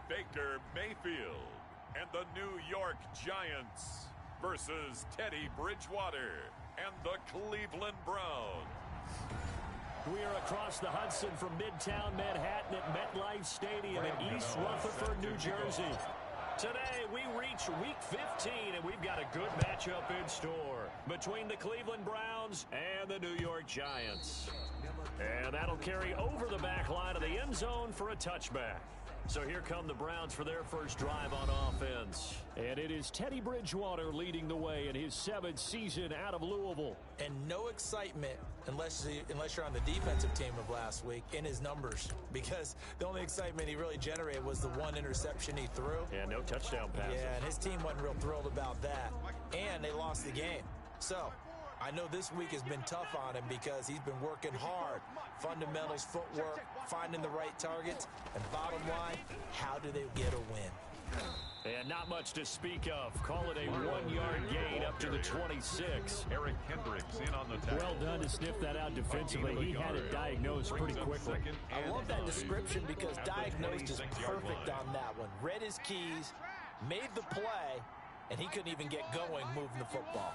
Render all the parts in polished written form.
Baker Mayfield and the New York Giants versus Teddy Bridgewater and the Cleveland Browns. We are across the Hudson from Midtown Manhattan at MetLife Stadium in East Rutherford, New Jersey. Today, we reach Week 15, and we've got a good matchup in store between the Cleveland Browns and the New York Giants. And that'll carry over the back line of the end zone for a touchback. So here come the Browns for their first drive on offense. And it is Teddy Bridgewater leading the way in his 7th season out of Louisville. And no excitement unless you're on the defensive team of last week in his numbers, because the only excitement he really generated was the one interception he threw. Yeah, no touchdown passes. Yeah, and his team wasn't real thrilled about that. And they lost the game. So I know this week has been tough on him because he's been working hard. Fundamentals, footwork, finding the right targets. And bottom line, how do they get a win? And not much to speak of. Call it a 1-yard gain up to the 26. Eric Hendricks in on the tackle. Well done to sniff that out defensively. He had it diagnosed pretty quickly. I love that description because diagnosed is perfect on that one. Read his keys, made the play, and he couldn't even get going moving the football.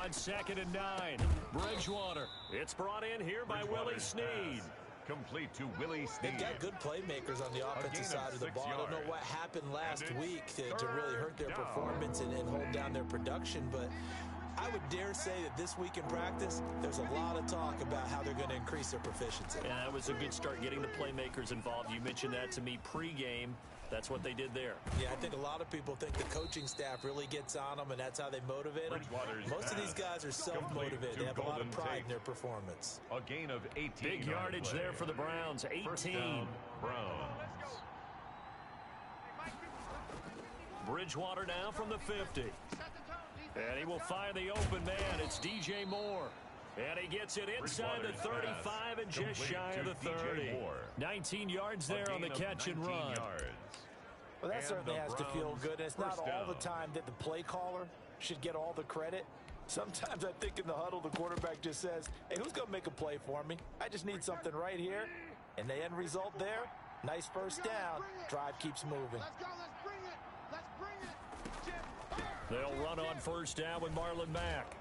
On 2nd and 9, Bridgewater. It's brought in here by Willie Snead. Complete to Willie Snead. They've got good playmakers on the offensive side of the ball. I don't know what happened last week to really hurt their performance and hold down their production, but I would dare say that this week in practice, there's a lot of talk about how they're going to increase their proficiency. Yeah, that was a good start getting the playmakers involved. You mentioned that to me pregame. That's what they did there. Yeah, I think a lot of people think the coaching staff really gets on them, and that's how they motivate them. Most of these guys are self-motivated. They have a lot of pride in their performance. A gain of 18. Big yardage there for the Browns, 18. Browns. Bridgewater now from the 50. And he will find the open man. It's DJ Moore. And he gets it inside the 35 and just shy of the 30. 19 yards there on the catch and run. Well, that certainly has to feel good. And it's not all the time that the play caller should get all the credit. Sometimes I think in the huddle, the quarterback just says, hey, who's going to make a play for me? I just need something right here. And the end result there, nice first down. Drive keeps moving. Let's go. Let's bring it. Let's bring it. They'll run on first down with Marlon Mack.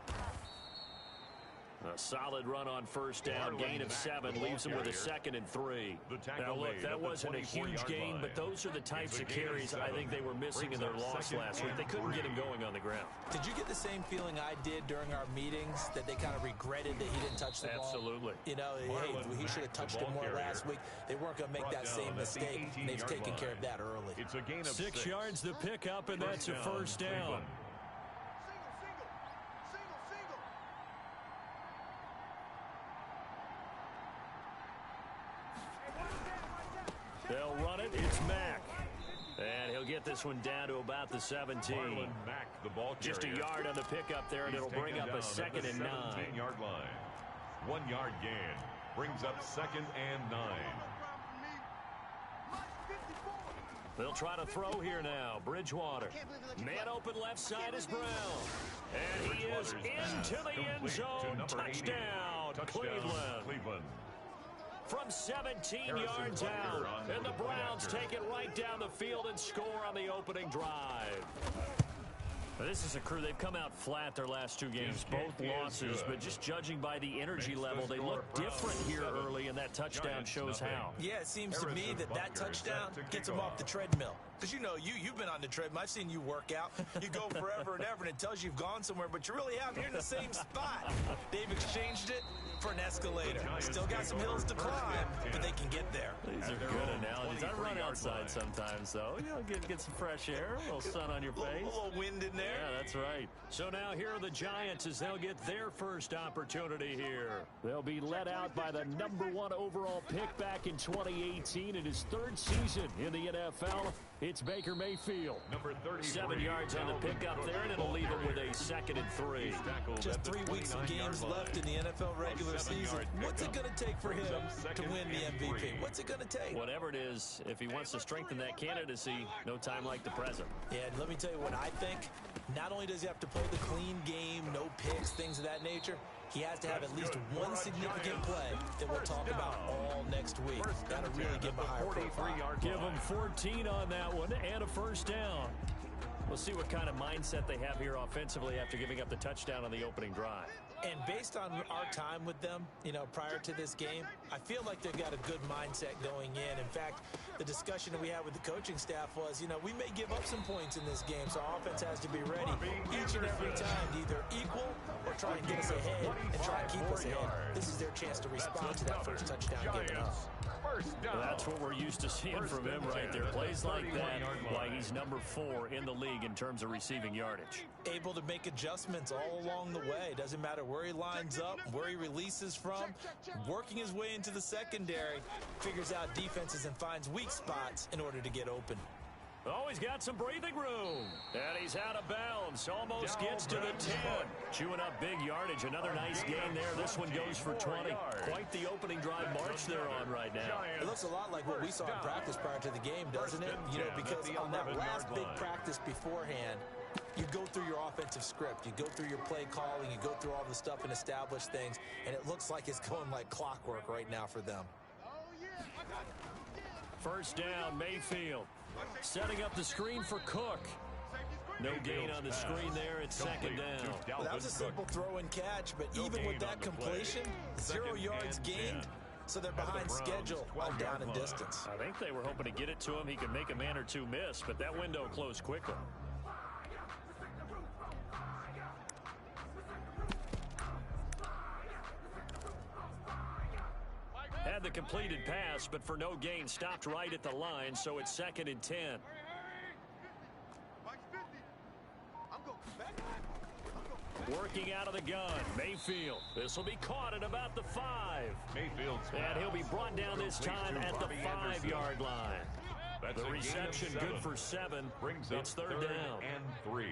A solid run on first down, gain of 7, leaves them with a 2nd and 3. Now, look, that wasn't a huge gain, but those are the types of carries I think they were missing in their loss last week. They couldn't get him going on the ground. Did you get the same feeling I did during our meetings, that they kind of regretted that he didn't touch the ball? Absolutely. You know, hey, he should have touched him more last week. They weren't going to make that same mistake, and they've taken care of that early. It's a gain of 6 yards to pick up, and that's a first down. They'll run it. It's Mack. And he'll get this one down to about the 17. Mack, the ball just a yard on the pickup there, and it'll bring up a 2nd and 9. 17-yard line. 1 yard gain. Brings up 2nd and 9. They'll try to throw here now. Bridgewater. Man open left side is Brown. And he is into the end zone. Touchdown, Cleveland. From 17 yards out, and the Browns take it right down the field and score on the opening drive. This is a crew, they've come out flat their last 2 games, both losses, but just judging by the energy level, they look different here early, and that touchdown shows how. Yeah, it seems to me that touchdown gets them off the treadmill. Because, you know, you've been on the treadmill. I've seen you work out. You go forever and ever, and it tells you you've gone somewhere, but you really haven't. You're in the same spot. They've exchanged it for an escalator. Still got some hills to climb, but they can get there. These are good analogies. I run outside sometimes, though. You know, get some fresh air, a little sun on your face. A little wind in there. Yeah, that's right. So now here are the Giants as they'll get their first opportunity here. They'll be led out by the #1 overall pick back in 2018 in his 3rd season in the NFL. It's Baker Mayfield. Number 7 yards on the pickup there, and it'll leave him with a 2nd and 3. Just 3 weeks of games left in the NFL regular season. What's it going to take for him to win the MVP? What's it going to take? Whatever it is, if he wants to strengthen that candidacy, no time like the present. Yeah, and let me tell you what I think. Not only does he have to play the clean game, no picks, things of that nature, He has to have at least one significant play that we'll talk about all next week. That'll really give him a higher profile. Give him 14 on that one and a first down. We'll see what kind of mindset they have here offensively after giving up the touchdown on the opening drive. And based on our time with them, you know, prior to this game, I feel like they've got a good mindset going in. In fact, the discussion that we had with the coaching staff was, you know, we may give up some points in this game, so our offense has to be ready each and every time to either equal or try and get us ahead and try and keep us ahead. This is their chance to respond to that first touchdown given up. Well, that's what we're used to seeing from him right there. Plays like that, why he's number 4 in the league in terms of receiving yardage. Able to make adjustments all along the way. Doesn't matter where he lines up, where he releases from, working his way into the secondary, figures out defenses and finds weak spots in order to get open. Oh, he's got some breathing room. And he's out of bounds. Almost gets to the 10. Chewing up big yardage. Another nice gain there. This one goes for 20. Quite the opening drive march they're on right now. It looks a lot like what we saw in practice prior to the game, doesn't it? You know, because on that last big practice beforehand, you go through your offensive script. You go through your play calling. You go through all the stuff and establish things. And it looks like it's going like clockwork right now for them. First down, Mayfield. Setting up the screen for Cook. No gain on the screen there. It's second down. Well, that was a simple throw and catch, but even with that completion, 0 yards gained, so they're behind schedule on down and distance. I think they were hoping to get it to him. He could make a man or two miss, but that window closed quickly. Had the completed pass, but for no gain, stopped right at the line, so it's second and 10. Working out of the gun, Mayfield. This will be caught at about the 5. And he'll be brought down this time at the 5-yard line. The reception good for 7. It's third down. And 3.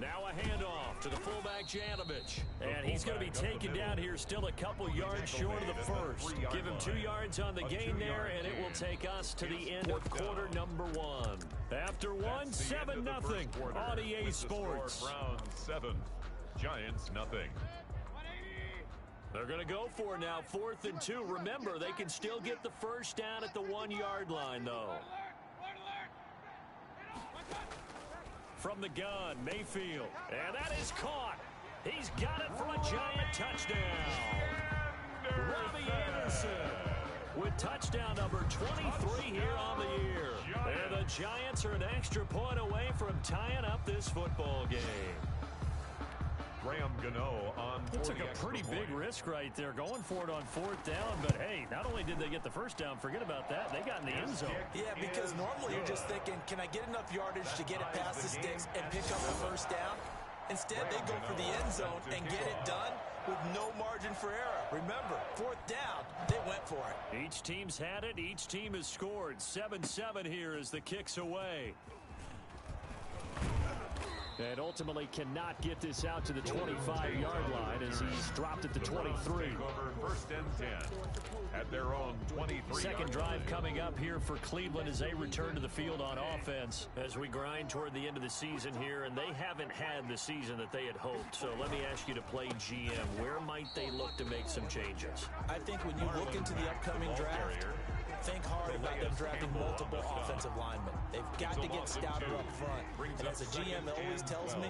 Now a handoff to the fullback, Janovich. And he's going to be taken down here still a couple yards short of the first. Give him 2 yards on the gain there, and it will take us to the end of quarter number 1. After 1, 7-0 on EA Sports. Brownz 7, Giants 0. They're going to go for it now, 4th and 2. Remember, they can still get the first down at the 1-yard line, though. From the gun, Mayfield. And that is caught. He's got it for a Giant touchdown. Robbie Anderson with touchdown number 23 here on the year. And the Giants are an extra point away from tying up this football game. It took a pretty big risk right there, going for it on 4th down. But, hey, not only did they get the first down, forget about that, they got in the end zone. Yeah, because normally you're just thinking, can I get enough yardage to get it past the sticks and pick up the first down? Instead, they go for the end zone and get it done with no margin for error. Remember, 4th down, they went for it. Each team's had it. Each team has scored. 7-7 here as the kick's away. And ultimately cannot get this out to the 25-yard line as he's dropped at the 23. First and 10 at their own 23. Second drive coming up here for Cleveland as they return to the field on offense as we grind toward the end of the season here, and they haven't had the season that they had hoped. So let me ask you to play GM. Where might they look to make some changes? I think when you look into the upcoming draft, think hard about them drafting multiple offensive linemen. They've got to get stouter up front. And as a GM always tells me,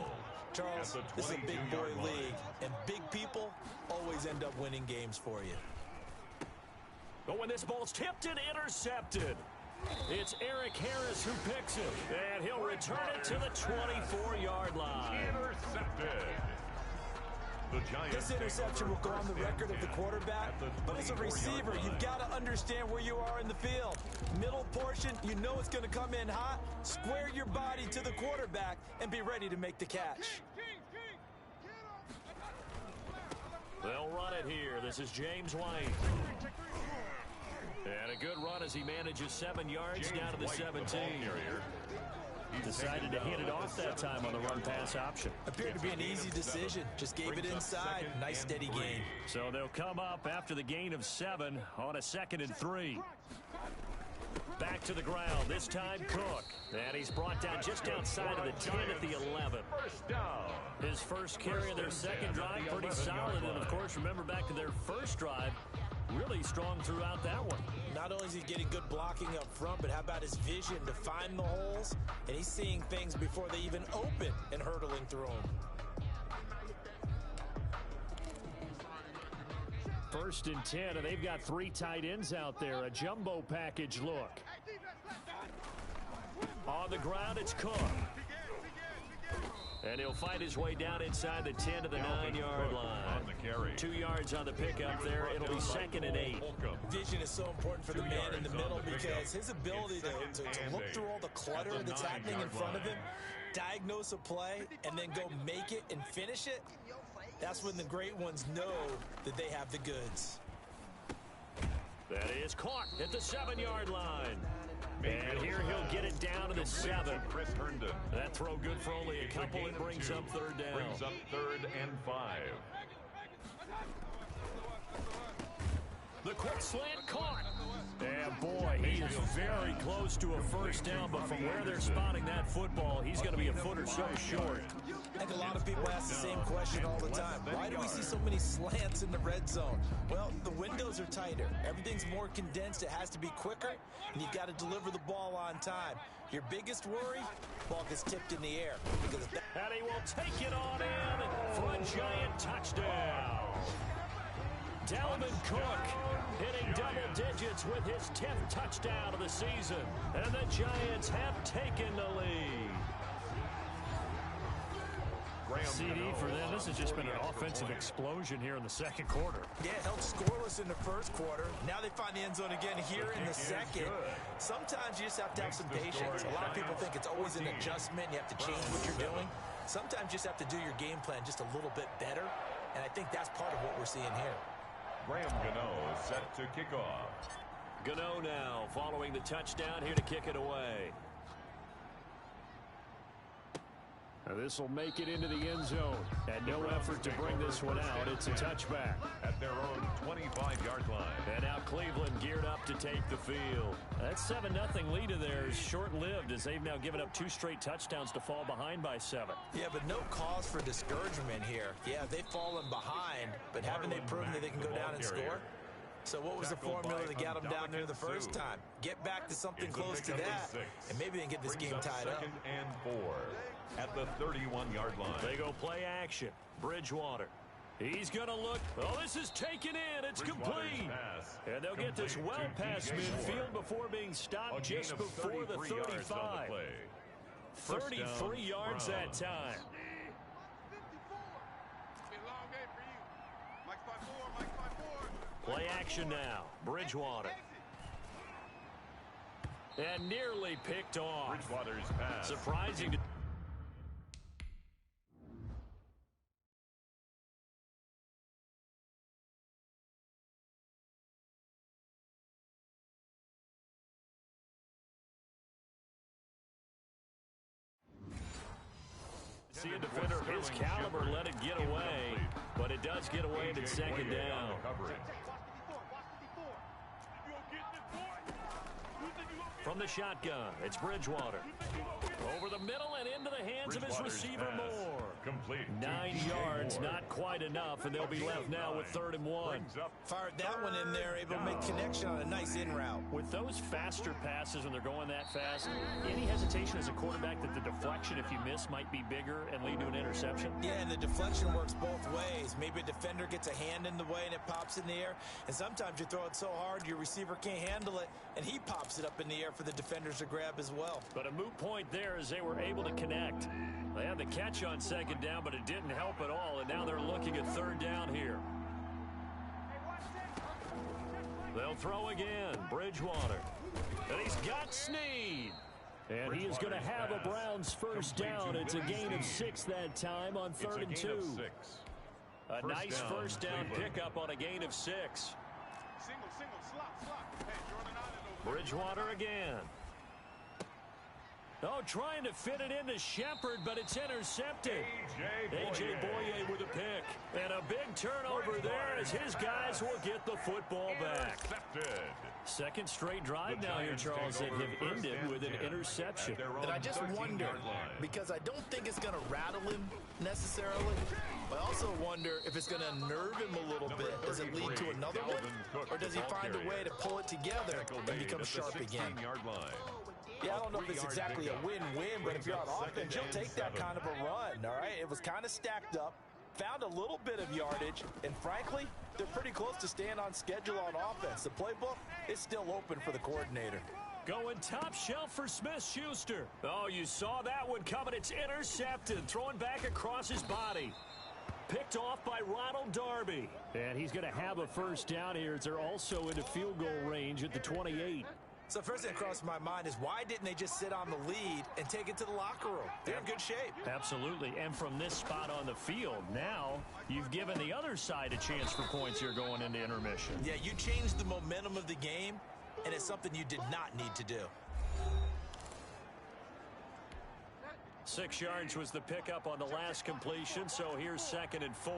Charles, this is a big boy league, and big people always end up winning games for you. But when this ball's tipped and intercepted, it's Eric Harris who picks it. And he'll return it to the 24-yard line. Intercepted. This interception will go on the record of the quarterback, but as a receiver, you've got to understand where you are in the field. Middle portion, you know it's going to come in hot. Square your body to the quarterback and be ready to make the catch. They'll run it here. This is James White. And a good run as he manages 7 yards down to the 17. Decided to hand it off that time on the run-pass option. Appeared to be an easy decision. Just gave it inside. Nice, steady gain. So they'll come up after the gain of 7 on a 2nd and 3. Back to the ground, this time Cook. And he's brought down just outside of the 10 at the 11. First down. His first carry of their second drive, pretty solid. And, of course, remember back to their first drive, really strong throughout that one. Not only is he getting good blocking up front, but how about his vision to find the holes? And he's seeing things before they even open and hurdling through them. First and 10, and they've got 3 tight ends out there. A jumbo package look. On the ground, it's Cook. And he'll fight his way down inside the 10 to the 9-yard line. 2 yards on the pickup there. It'll be 2nd and 8. Vision is so important for the man in the middle because his ability to look through all the clutter that's happening in front of him, diagnose a play, and then go make it and finish it, that's when the great ones know that they have the goods. That is caught at the 7-yard line. And here he'll get it down to the 7. That throw good for only a couple. It brings up 3rd down. Brings up 3rd and 5. The quick slant caught. And boy, he is very close to a first down, but from where they're spotting that football, he's going to be a foot or so short. I think a lot of people ask the same question all the time. Why do we see so many slants in the red zone? Well, the windows are tighter. Everything's more condensed. It has to be quicker, and you've got to deliver the ball on time. Your biggest worry, ball gets tipped in the air. And he will take it on in for a giant touchdown. Dalvin Cook hitting double digits with his 10th touchdown of the season. And the Giants have taken the lead. CD for them. This has just been an offensive explosion here in the second quarter. Yeah, held scoreless in the first quarter. Now they find the end zone again here in the second. Sometimes you just have to have some patience. A lot of people think it's always an adjustment. You have to change what you're doing. Sometimes you just have to do your game plan just a little bit better. And I think that's part of what we're seeing here. Graham Gano is set to kick off. Gano now following the touchdown here to kick it away. This will make it into the end zone. And no effort to bring this one out. It's a touchback. At their own 25-yard line. And now Cleveland geared up to take the field. That 7-0 lead of theirs short-lived as they've now given up 2 straight touchdowns to fall behind by 7. Yeah, but no cause for discouragement here. Yeah, they've fallen behind, but haven't they proven that they can go down and score? So what was the formula that got them down there the first time? Get back to something close to that, and maybe they can get this game tied up. 2nd and 4 at the 31-yard line. They go play action. Bridgewater. He's going to look. Oh, this is taken in. It's complete. And they'll get this well past midfield before being stopped just before the 35. 33 yards that time. Play action now. Bridgewater. And nearly picked off. Bridgewater's pass. Surprising. See a defender of his caliber let it get away, but it does get away to 2nd down. From the shotgun, it's Bridgewater. Over the middle and into the hands of his receiver Moore. Complete. 9 yards, not quite enough, and they'll be left now with 3rd and 1. Fired that one in there, able to make connection on a nice in route. With those faster passes when they're going that fast, any hesitation as a quarterback that the deflection, if you miss, might be bigger and lead to an interception? Yeah, and the deflection works both ways. Maybe a defender gets a hand in the way and it pops in the air, and sometimes you throw it so hard your receiver can't handle it, and he pops it up in the air for the defenders to grab as well. But a moot point there as they were able to connect. They had the catch on 2nd down, but it didn't help at all, and now they're looking at 3rd down here. They'll throw again. Bridgewater. And he's got Snead. And he is going to have a Brownz first down. It's a gain of 6 that time on 3rd and 2. A nice first down pickup on a gain of 6. Bridgewater again. Oh, trying to fit it into Shepard, but it's intercepted. A.J. Boye with a pick. And a big turnover there as his guys will get the football back. Second straight drive now here, Charles, that have ended with an interception. And I just wonder, because I don't think it's going to rattle him necessarily, but I also wonder if it's going to unnerve him a little bit. Does it lead to another one, or does he find a way to pull it together and become sharp again? Yeah, I don't know if it's exactly a win-win, but if you're on offense, you'll take that kind of a run, all right? It was kind of stacked up, found a little bit of yardage, and frankly, they're pretty close to staying on schedule on offense. The playbook is still open for the coordinator. Going top shelf for Smith-Schuster. Oh, you saw that one coming. It's intercepted, throwing back across his body. Picked off by Ronald Darby. And he's going to have a first down here as they're also into field goal range at the 28. So first thing that crosses my mind is why didn't they just sit on the lead and take it to the locker room? They're in good shape. Absolutely. And from this spot on the field, now you've given the other side a chance for points here going into intermission. Yeah, you changed the momentum of the game, and it's something you did not need to do. 6 yards was the pickup on the last completion, so here's 2nd and 4.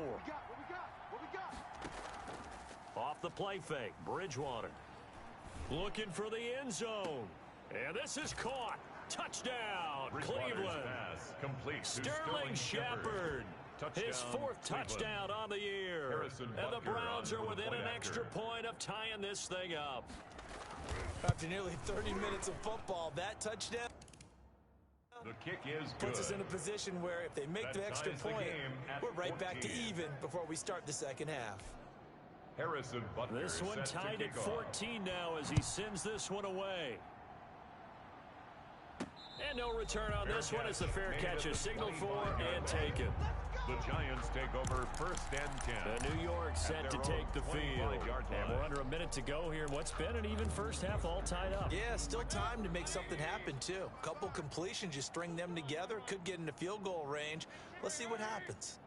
Off the play fake, Bridgewater. Looking for the end zone. And this is caught. Touchdown, Cleveland. Sterling Shepard. His 4th touchdown on the year. And the Browns are within an extra point of tying this thing up. After nearly 30 minutes of football, that touchdown The kick is puts us in a position where if they make the extra point, we're right back to even before we start the second half. This one tied at 14 now as he sends this one away. And no return on this one as the fair catch is signaled for and taken. The Giants take over 1st and 10. The New York set to take the field. And we're under a minute to go here in what's been an even first half all tied up. Yeah, still time to make something happen, too. Couple completions, you string them together, could get into field goal range. Let's see what happens.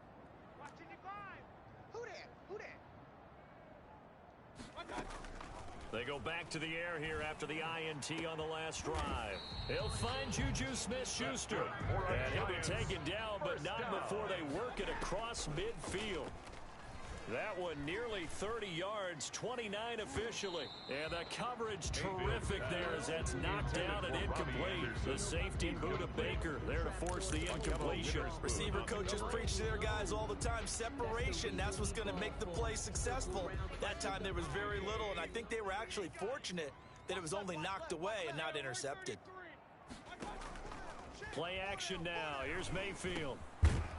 They go back to the air here after the INT on the last drive. He'll find Juju Smith-Schuster. And he'll be taken down, but not before they work it across midfield. That one nearly 30 yards, 29 officially. And the coverage terrific there as that's knocked down and incomplete. The safety boot of Baker there to force the incompletion. Receiver coaches preach to their guys all the time. Separation, that's what's going to make the play successful. That time there was very little, and I think they were actually fortunate that it was only knocked away and not intercepted. Play action now. Here's Mayfield.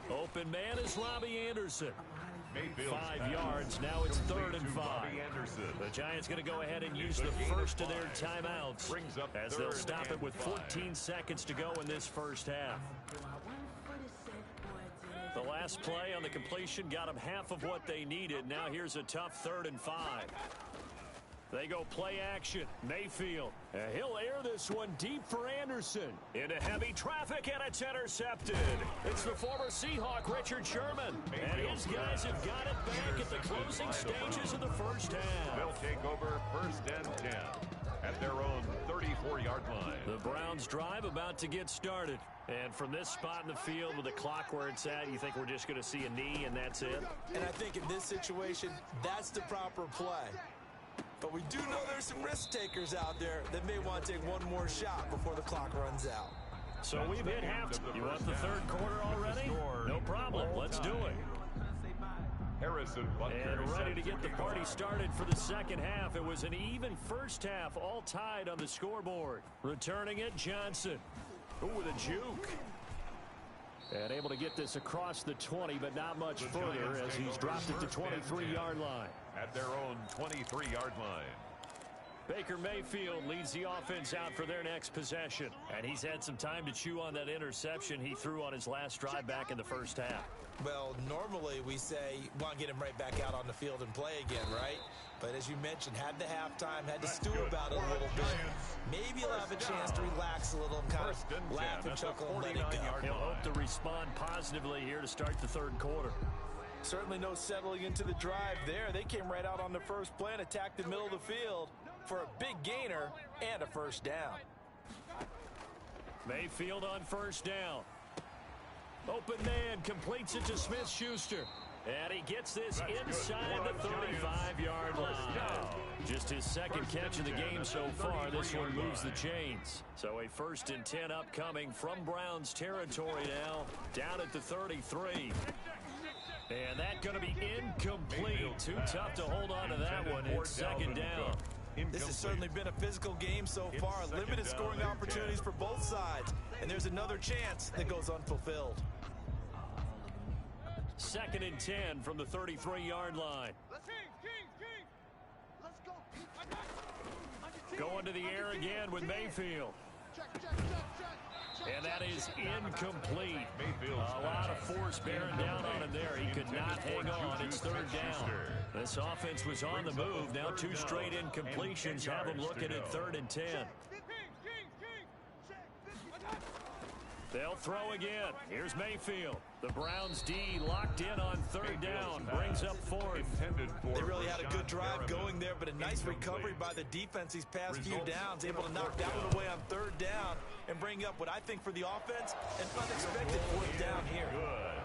Open man is Robbie Anderson. 5 yards. Now it's 3rd and 5. The Giants going to go ahead and use the first of their timeouts as they'll stop it with 14 seconds to go in this first half. The last play on the completion got them half of what they needed. Now here's a tough 3rd and 5. They go play action. Mayfield. He'll air this one deep for Anderson. Into heavy traffic, and it's intercepted. It's the former Seahawk, Richard Sherman. And his guys have got it back at the closing stages of the first half. They'll take over 1st and 10 at their own 34-yard line. The Browns drive about to get started. And from this spot in the field with the clock where it's at, you think we're just going to see a knee and that's it? And I think in this situation, that's the proper play. But we do know there's some risk takers out there that may want to take one more shot before the clock runs out. So we've hit halftime. You want the 3rd quarter already? No problem. Let's do it. And ready to get the party started for the second half. It was an even first half, all tied on the scoreboard. Returning it, Johnson. Ooh, with a juke. And able to get this across the 20, but not much further as he's dropped it to 23-yard line. At their own 23-yard line. Baker Mayfield leads the offense out for their next possession. And he's had some time to chew on that interception he threw on his last drive back in the first half. Well, normally we say, want to get him right back out on the field and play again, right? But as you mentioned, had the halftime, had to stew about it a little bit. Maybe he'll have a chance to relax a little and kind of laugh and chuckle and let it go. He'll hope to respond positively here to start the 3rd quarter. Certainly no settling into the drive there. They came right out on the first play and attacked the middle of the field for a big gainer and a first down. Mayfield on first down. Open man completes it to Smith-Schuster. And he gets this inside the 35-yard line. Just his second catch of the game so far. This one moves the chains. So a 1st and 10 upcoming from Brownz territory now, down at the 33. And that's going to be incomplete. Too tough to hold on to that one. It's 2nd down. This has certainly been a physical game so far. Limited scoring opportunities for both sides. And there's another chance that goes unfulfilled. 2nd and 10 from the 33-yard line. Going to the air again with Mayfield. And that is incomplete. A lot of force bearing down on him there. He could not hang on. It's 3rd down. This offense was on the move. Now 2 straight incompletions have them looking at 3rd and 10. They'll throw again. Here's Mayfield. The Brownz D locked in on 3rd down. Brings up 4th. They really had a good drive going there, but a nice recovery by the defense these past few downs. Able to knock that one away on 3rd down and bring up what I think for the offense, an unexpected 4th down here. Good.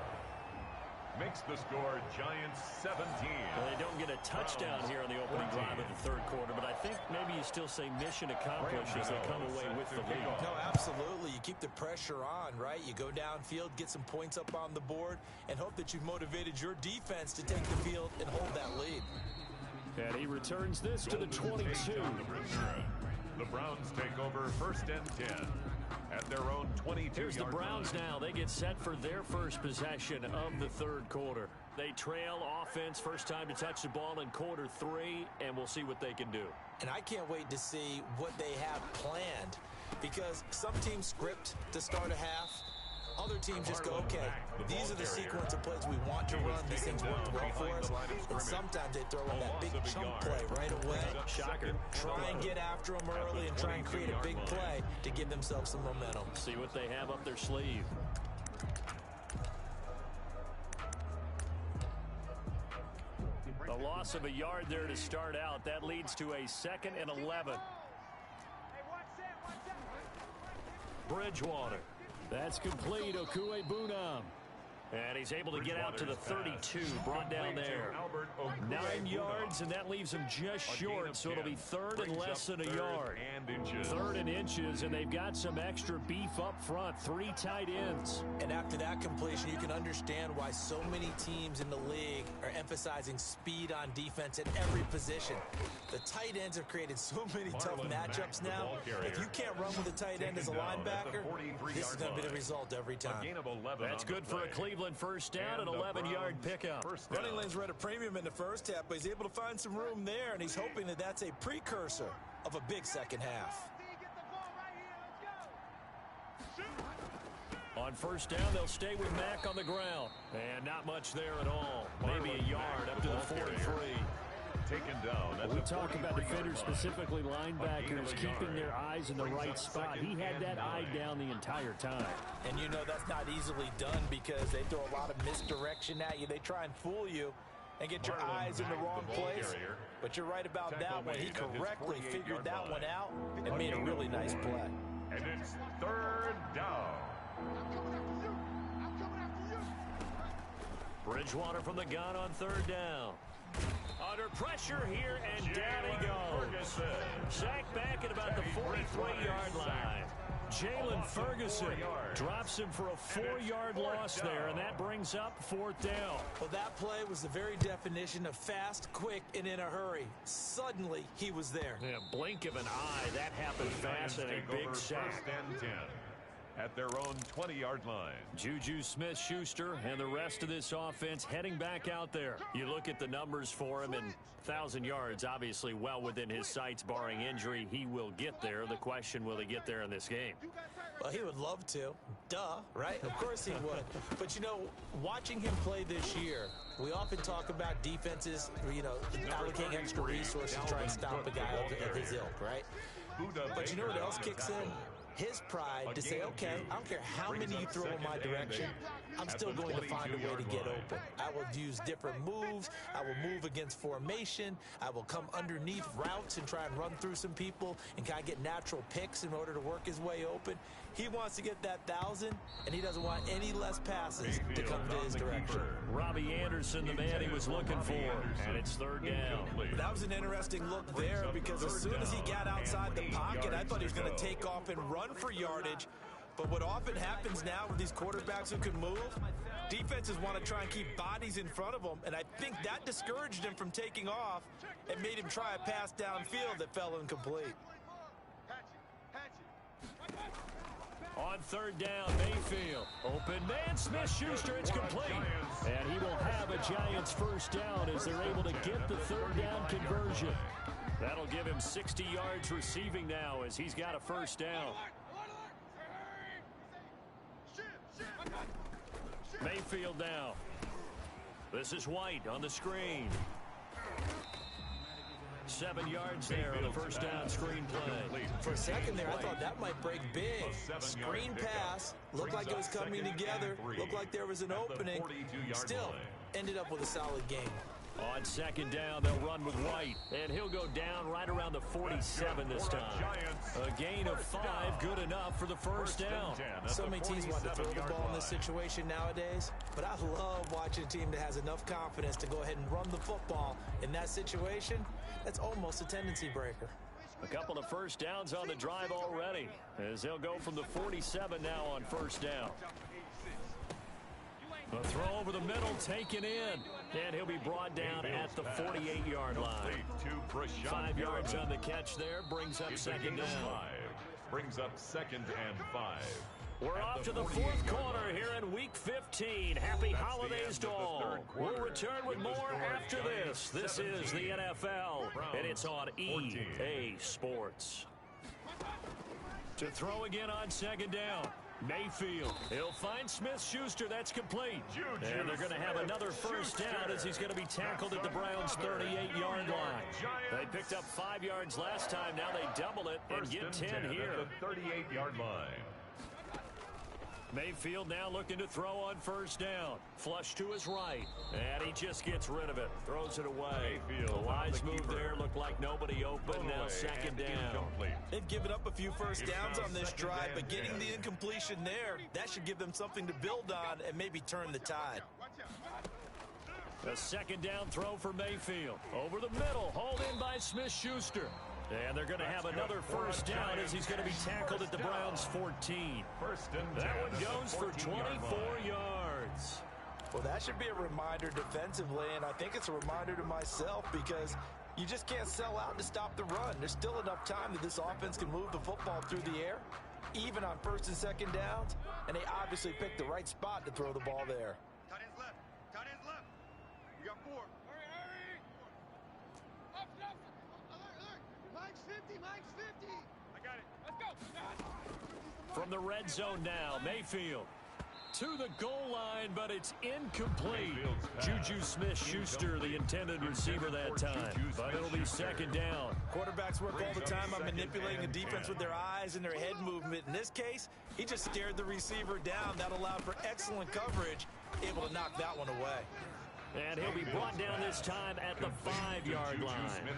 Makes the score Giants 17. Well, they don't get a touchdown here in the opening drive of the 3rd quarter, but I think maybe you still say mission accomplished as they come away with the lead. No, absolutely. You keep the pressure on, right? You go downfield, get some points up on the board, and hope that you've motivated your defense to take the field and hold that lead. And he returns this to the 22. The Browns take over 1st and 10. At their own 22-yard Here's the Browns now. They get set for their first possession of the 3rd quarter. They trail offense, first time to touch the ball in quarter 3, and we'll see what they can do. And I can't wait to see what they have planned, because some teams script to start a half. Other teams just go, okay, these are the sequence of plays we want to run. These things worked well for us. And sometimes they throw in that big chunk play right away. Shocker. Try and get after them early and try and create a big play to give themselves some momentum. See what they have up their sleeve. A loss of a yard there to start out. That leads to a 2nd and 11. Bridgewater. That's complete. Okuebunam. And he's able to get out to the 32, brought down there. 9 yards, and that leaves him just short, so it'll be 3rd and less than a yard. 3rd and inches, and they've got some extra beef up front. 3 tight ends. And after that completion, you can understand why so many teams in the league are emphasizing speed on defense at every position. The tight ends have created so many tough matchups now. If you can't run with a tight end as a linebacker, this is going to be the result every time. That's good for a Cleveland first down, an 11-yard pickup. Running lanes were at a premium in the first half, but he's able to find some room there, and he's hoping that that's a precursor of a big second half. On first down, they'll stay with Mack on the ground. And not much there at all. Maybe a yard up to the 43. Taken down. We talk about defenders, specifically linebackers, keeping their eyes in the right spot. He had that eye down the entire time. And you know that's not easily done because they throw a lot of misdirection at you. They try and fool you and get your eyes in the wrong place. But you're right about that one. He correctly figured that one out and made a really nice play. And it's 3rd down. Bridgewater from the gun on 3rd down. Under pressure here, and down he goes. Sacked back at about the 43-yard line. Jalen Ferguson drops him for a 4-yard loss there, and that brings up 4th down. Well, that play was the very definition of fast, quick, and in a hurry. Suddenly, he was there. Yeah, blink of an eye. That happened fast, and a big sack. 1st and 10. At their own 20-yard line. Juju Smith-Schuster and the rest of this offense heading back out there. You look at the numbers for him, and 1,000 yards obviously well within his sights, barring injury. He will get there. The question, will he get there in this game? Well, he would love to. Duh, right? Of course he would. But, you know, watching him play this year, we often talk about defenses, you know, allocating extra resources to try and stop a guy of his ilk, right? But you know what else kicks in? his pride to say, okay, I don't care how many you throw in my direction, I'm still going to find a way to get open. I will use different moves. I will move against formation. I will come underneath routes and try and run through some people and kind of get natural picks in order to work his way open. He wants to get that 1,000, and he doesn't want any less passes to come to his direction. Robbie Anderson, the man he was looking for, and it's third down. That was an interesting look there because as soon as he got outside the pocket, I thought he was going to take off and run for yardage. But what often happens now with these quarterbacks who can move, defenses want to try and keep bodies in front of them, and I think that discouraged him from taking off and made him try a pass downfield that fell incomplete. On third down, Mayfield. Open man, Smith-Schuster, it's complete. And he will have a Giants first down as they're able to get the third down conversion. That'll give him 60 yards receiving now as he's got a first down. Mayfield now. This is White on the screen. 7 yards there on the first down screen play. For a second there, I thought that might break big. Screen pass. Looked like it was coming together. Looked like there was an opening. Still ended up with a solid game. On second down, they'll run with White, and he'll go down right around the 47 this time. A gain of 5, good enough for the first down. So many teams want to throw the ball in this situation nowadays, but I love watching a team that has enough confidence to go ahead and run the football in that situation. That's almost a tendency breaker. A couple of first downs on the drive already, as they'll go from the 47 now on first down. A throw over the middle, taken in, and he'll be brought down at the 48-yard line. 5 yards on the catch there, brings up second down. Brings up 2nd and 5. We're off to the fourth quarter here in Week 15. Happy holidays to all. We'll return with more after this. This is the NFL, and it's on EA Sports. To throw again on second down. Mayfield. He'll find Smith-Schuster. That's complete. And they're going to have another first down as he's going to be tackled at the Browns' 38-yard line. They picked up 5 yards last time. Now they double it and get 10 here. At the 38-yard line. Mayfield now looking to throw on first down. Flush to his right. And he just gets rid of it. Throws it away. A wise move there. Looked like nobody open. Now second down. They've given up a few first downs on this drive, but getting the incompletion there, that should give them something to build on and maybe turn the tide. A second down throw for Mayfield. Over the middle. Hauled in by Smith-Schuster. And they're going to have another first down as he's going to be tackled at the Browns' 14. That one goes for 24 yards. Well, that should be a reminder defensively, and I think it's a reminder to myself because you just can't sell out to stop the run. There's still enough time that this offense can move the football through the air, even on first and second downs, and they obviously picked the right spot to throw the ball there. Tight ends left. Tight ends left. We got 4. Hurry. Up. Mike's 50. Mike's 50. I got it. Let's go. From the red zone now, Mayfield to the goal line, but it's incomplete. Juju Smith-Schuster, the intended receiver that time, but it'll be second down. Quarterbacks work all the time on manipulating the defense with their eyes and their head movement. In this case, he just stared the receiver down. That allowed for excellent coverage, able to knock that one away. And he'll be brought down this time at the 5-yard line.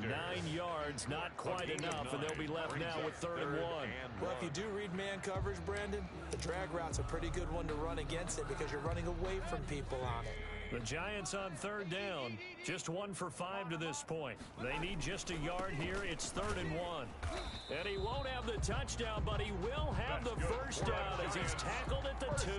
9 yards, not quite enough, and they'll be left now with 3rd and 1. Well, if you do read man coverage, Brandon, the drag route's a pretty good one to run against it because you're running away from people on it. The Giants on 3rd down, just 1 for 5 to this point. They need just a yard here. It's 3rd and 1. And he won't have the touchdown, but he will have the first down as he's tackled at the 2.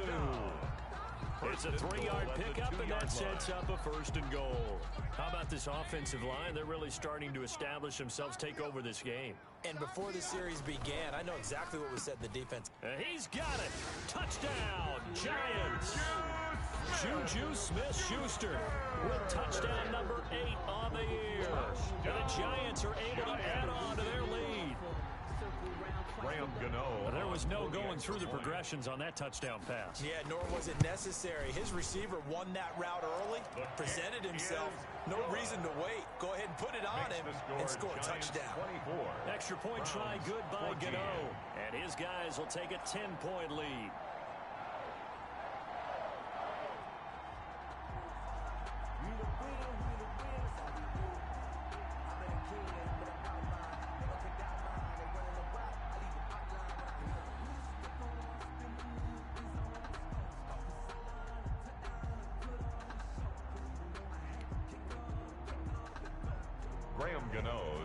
It's a 3-yard pickup, and that sets up a 1st and goal. How about this offensive line? They're really starting to establish themselves, take over this game. And before the series began, I know exactly what was said in the defense. He's got it. Touchdown, Giants. Juju Smith-Schuster with touchdown number 8 on the year. And the Giants are able to add on to their lead. There was no going through the progressions on that touchdown pass. Yeah, nor was it necessary. His receiver won that route early, presented himself. No reason to wait. Go ahead and put it on him and score a touchdown. Extra point try good by Gano. And his guys will take a 10-point lead.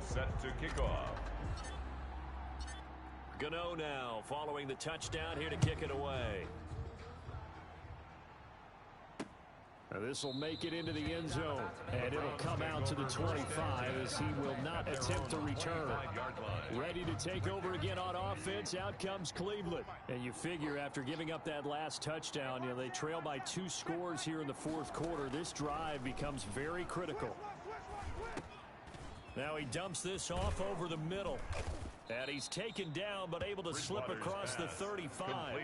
Set to kick off. Gano now following the touchdown here to kick it away. This will make it into the end zone, and it'll come out to the 25 as he will not attempt to return. Ready to take over again on offense, out comes Cleveland. And you figure after giving up that last touchdown, they trail by 2 scores here in the fourth quarter. This drive becomes very critical. Now he dumps this off over the middle. And he's taken down, but able to slip across the 35.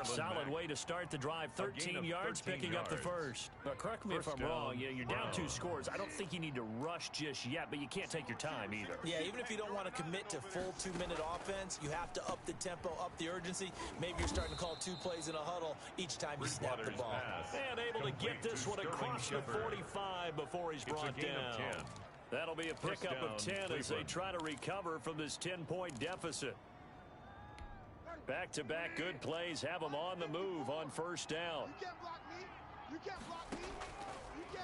Solid way to start the drive. 13 yards, picking up the first. But correct me if I'm wrong. You're down 2 scores. I don't think you need to rush just yet, but you can't take your time either. Yeah, even if you don't want to commit to full 2-minute offense, you have to up the tempo, up the urgency. Maybe you're starting to call 2 plays in a huddle each time you snap the ball. And able to get this one across the 45 before he's brought down. That'll be a pickup of 10 as they try to recover from this 10-point deficit. Back-to-back good plays have them on the move on first down.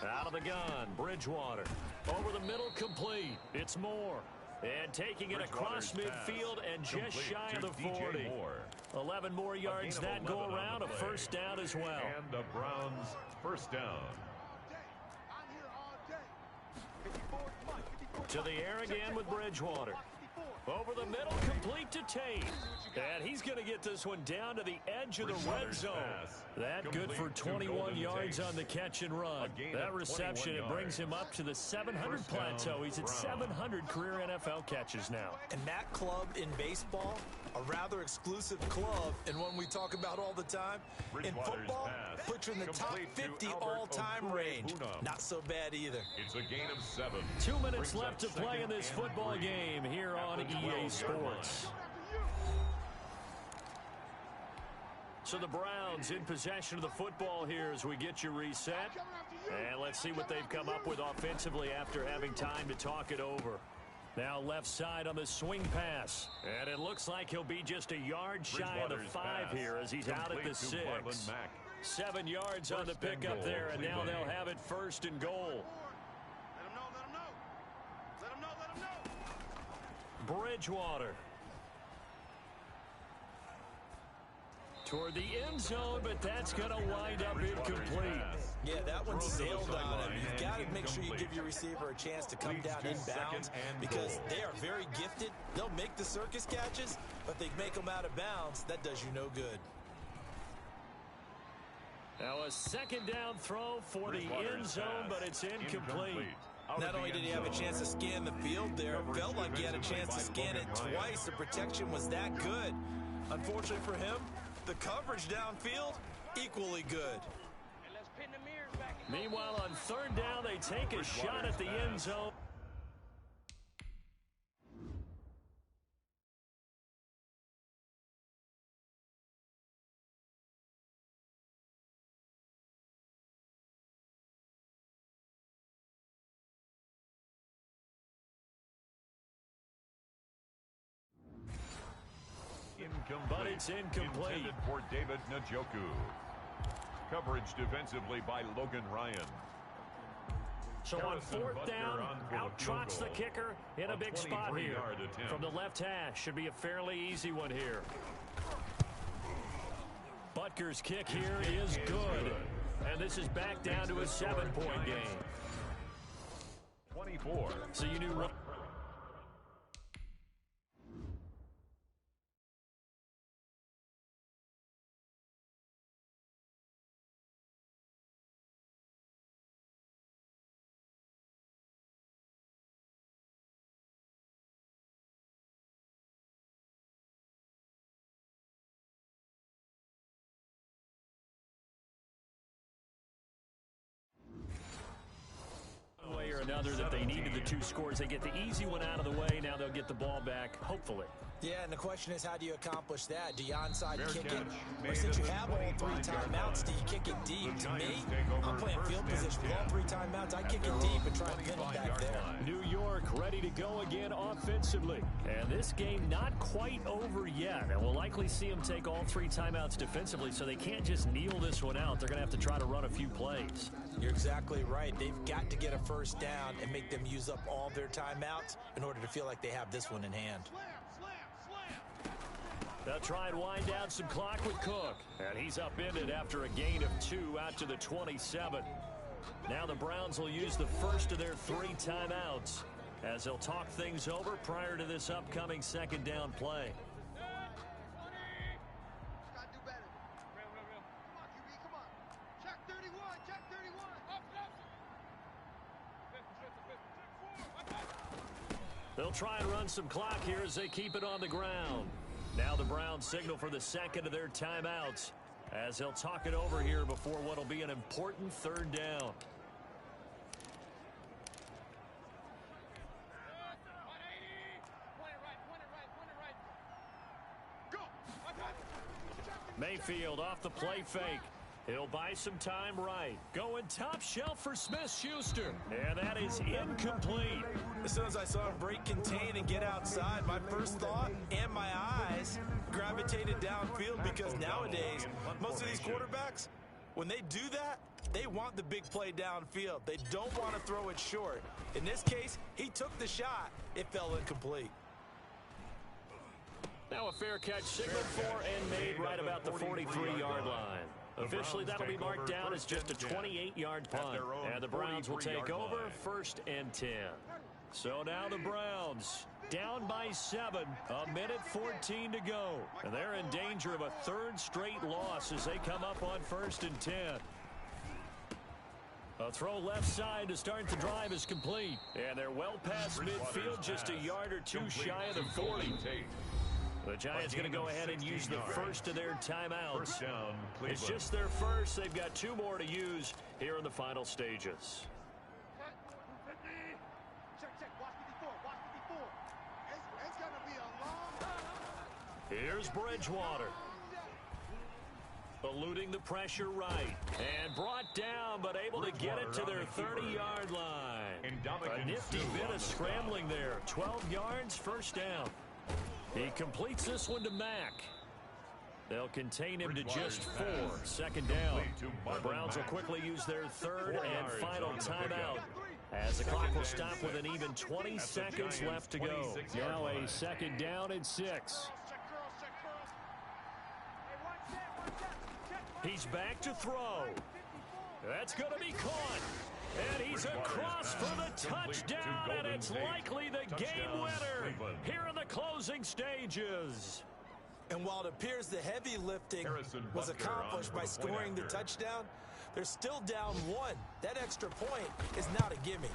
Out of the gun, Bridgewater. Over the middle, complete. It's Moore. And taking it across midfield and just shy of the 40. 11 more yards that go around, a first down as well. And the Browns first down. To the air again with Bridgewater. Over the middle, complete to Tate. And he's going to get this one down to the edge of the red zone. That good for 21 yards on the catch and run. That reception, it brings him up to the 700 plateau. He's at 700 career NFL catches now. And that club in baseball, a rather exclusive club, and one we talk about all the time. In football, puts you in the top 50 all-time range. Not so bad either. It's a gain of 7. 2 minutes left to play in this football game here on EA Sports. So the Browns in possession of the football here as we get you reset. And let's see what they've come up with offensively after having time to talk it over. Now left side on the swing pass. And it looks like he'll be just a yard shy of the 5 here as he's out at the 6. 7 yards on the pickup there, and now they'll have it first and goal. Let him know. Bridgewater. Toward the end zone, but that's going to wind up incomplete. Yeah, that one sailed on him. You've got to make sure you give your receiver a chance to come down inbounds because they are very gifted. They'll make the circus catches, but they make them out of bounds. That does you no good. Now a second down throw for the end zone, but it's incomplete. Not only did he have a chance to scan the field there, it felt like he had a chance to scan it twice. The protection was that good. Unfortunately for him, the coverage downfield, equally good. Meanwhile, on third down, they take a shot at the end zone. But it's incomplete. Intended for David Njoku. Coverage defensively by Logan Ryan. So on fourth down, out trots the kicker in a big spot here. From the left hash, should be a fairly easy one here. Butker's kick here is good. And this is back down to a 7-point game. 24. So you knew... another that they needed the 2 scores. They get the easy one out of the way. Now they'll get the ball back, hopefully. Yeah, and the question is, how do you accomplish that? Do you onside kick it? Or since you have all 3 timeouts, do you kick it deep? To me, I'm playing field position with all 3 timeouts. I kick it deep and try to pin it back there. New York ready to go again offensively. And this game not quite over yet. And we'll likely see them take all 3 timeouts defensively, so they can't just kneel this one out. They're going to have to try to run a few plays. You're exactly right. They've got to get a first down and make them use up all their timeouts in order to feel like they have this one in hand. They'll try and wind down some clock with Cook. And he's upended after a gain of 2 out to the 27. Now the Browns will use the first of their 3 timeouts as they'll talk things over prior to this upcoming second down play. They'll try and run some clock here as they keep it on the ground. Now the Browns signal for the second of their timeouts as they'll talk it over here before what will be an important third down. Mayfield off the play fake. He'll buy some time right. Going top shelf for Smith-Schuster. And that is incomplete. As soon as I saw him break contain and get outside, my first thought and my eyes gravitated downfield, because nowadays, most of these quarterbacks, when they do that, they want the big play downfield. They don't want to throw it short. In this case, he took the shot. It fell incomplete. Now a fair catch signaled for and made right about the 43-yard line. Officially, that'll be marked down as just a 28-yard punt. And the Browns will take over 1st and 10. So now the Browns down by 7, a minute 14 to go. And they're in danger of a 3rd straight loss as they come up on 1st and 10. A throw left side to start the drive is complete. And they're well past midfield, just a yard or 2 shy of the 40. The Giants going to go ahead and use the first of their timeouts. It's just their first. They've got 2 more to use here in the final stages. Here's Bridgewater. Eluding the pressure right. And brought down, but able to get it to their 30-yard line. A nifty bit of scrambling there. 12 yards, first down. He completes this one to Mack. They'll contain him to just 4. Second down. The Browns will quickly use their 3rd and final timeout as the clock will stop with an even 20 seconds left to go. Now a second down and 6. He's back to throw. That's going to be caught. And he's across for the touchdown, and it's likely the game winner here in the closing stages. And while it appears the heavy lifting was accomplished by scoring the touchdown, they're still down 1. That extra point is not a gimme.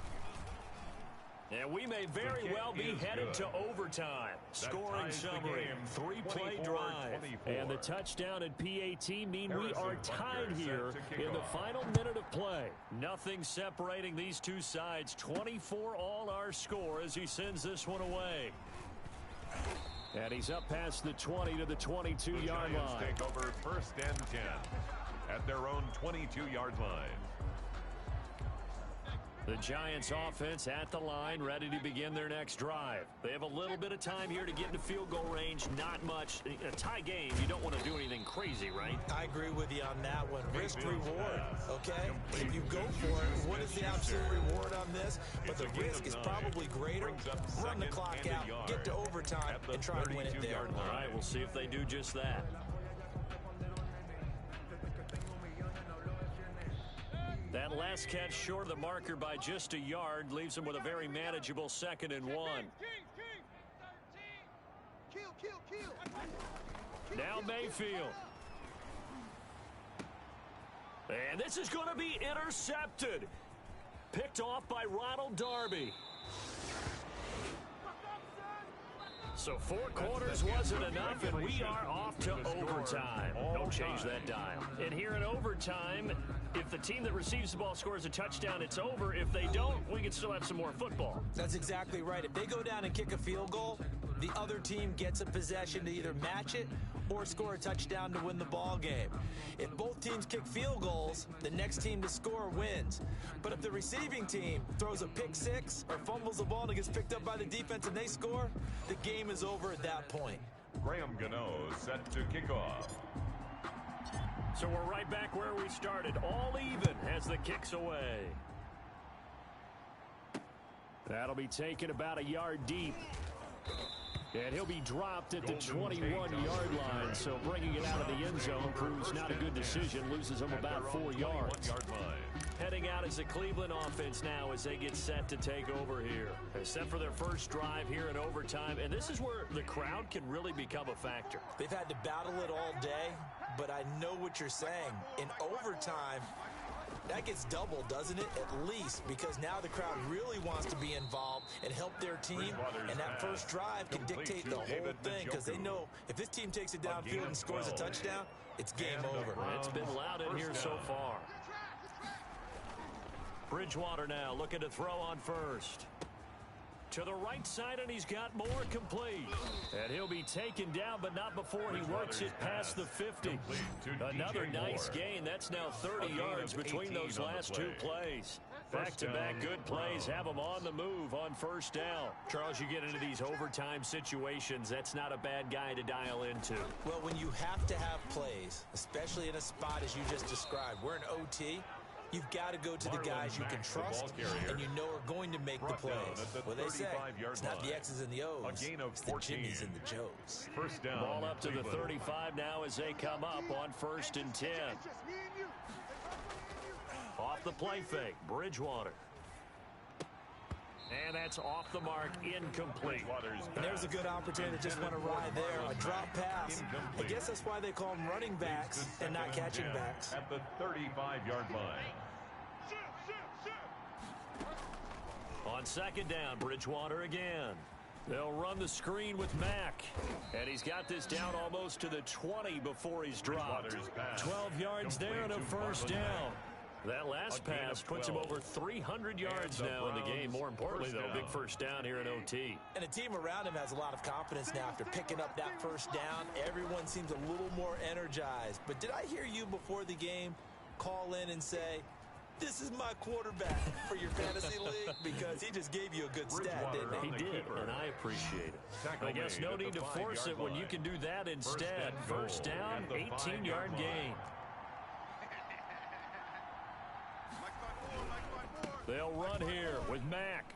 And we may very well be headed to overtime. Scoring summary, 3-play drive. And the touchdown and PAT mean we are tied here in the final minute of play. Nothing separating these two sides. 24 all our score as he sends this one away. And he's up past the 20 to the 22-yard line. Take over 1st and 10 at their own 22-yard line. The Giants offense at the line, ready to begin their next drive. They have a little bit of time here to get into field goal range. Not much. A tie game, you don't want to do anything crazy, right? I agree with you on that one. Risk reward, okay? If you go for it, what is the absolute reward on this? But the risk is probably greater. Run the clock out, get to overtime, and try and win it there. All right, we'll see if they do just that. That last catch short of the marker by just a yard leaves him with a very manageable 2nd and 1. Now Mayfield. And this is going to be intercepted. Picked off by Ronald Darby. So 4 quarters wasn't enough, and we are off to overtime. Don't change that dial. And here in overtime, if the team that receives the ball scores a touchdown, it's over. If they don't, we can still have some more football. That's exactly right. If they go down and kick a field goal, the other team gets a possession to either match it or score a touchdown to win the ball game. If both teams kick field goals, the next team to score wins. But if the receiving team throws a pick six or fumbles the ball and it gets picked up by the defense and they score, the game is over at that point. Graham Gano set to kick off. So we're right back where we started, all even as the kick's away. That'll be taken about a yard deep. And he'll be dropped at the 21-yard line, so bringing it out of the end zone proves not a good decision, loses him about 4 yards. Heading out as the Cleveland offense now as they get set to take over here. They're set for their first drive here in overtime, and this is where the crowd can really become a factor. They've had to battle it all day, but I know what you're saying. In overtime, that gets doubled, doesn't it? At least, because now the crowd really wants to be involved and help their team, and that first drive can dictate the whole thing, because they know if this team takes it downfield and scores a touchdown, it's game over. It's been loud in here so far. Bridgewater now looking to throw on first. To the right side, and he's got more complete. And he'll be taken down, but not before he works it past the 50. Another nice gain. That's now 30 yards between those last 2 plays. Back-to-back good plays have them on the move on first down. Charles, you get into these overtime situations, that's not a bad guy to dial into. Well, when you have to have plays, especially in a spot as you just described, we're in OT, you've got to go to the guys you can trust and you know are going to make the plays. Well, they say it's not the X's and the O's, it's the Jimmies and the Joes. First down. Ball up to the 35 now as they come up on 1st and 10. Off the play fake, Bridgewater. And that's off the mark, incomplete. And there's a good opportunity to just want to ride there. A drop pass. I guess that's why they call them running backs and not catching backs. At the 35-yard line. On 2nd down, Bridgewater again. They'll run the screen with Mack. And he's got this down almost to the 20 before he's dropped. 12 yards there and a first down. That last pass puts him over 300 yards now in the game. More importantly, though, big first down here in OT. And the team around him has a lot of confidence now after picking up that first down. Everyone seems a little more energized. But did I hear you before the game call in and say, this is my quarterback for your fantasy league? Because he just gave you a good stat, didn't he? He did, and I appreciate it. I guess no need to force it when you can do that instead. First down, 18-yard gain. They'll run here with Mack.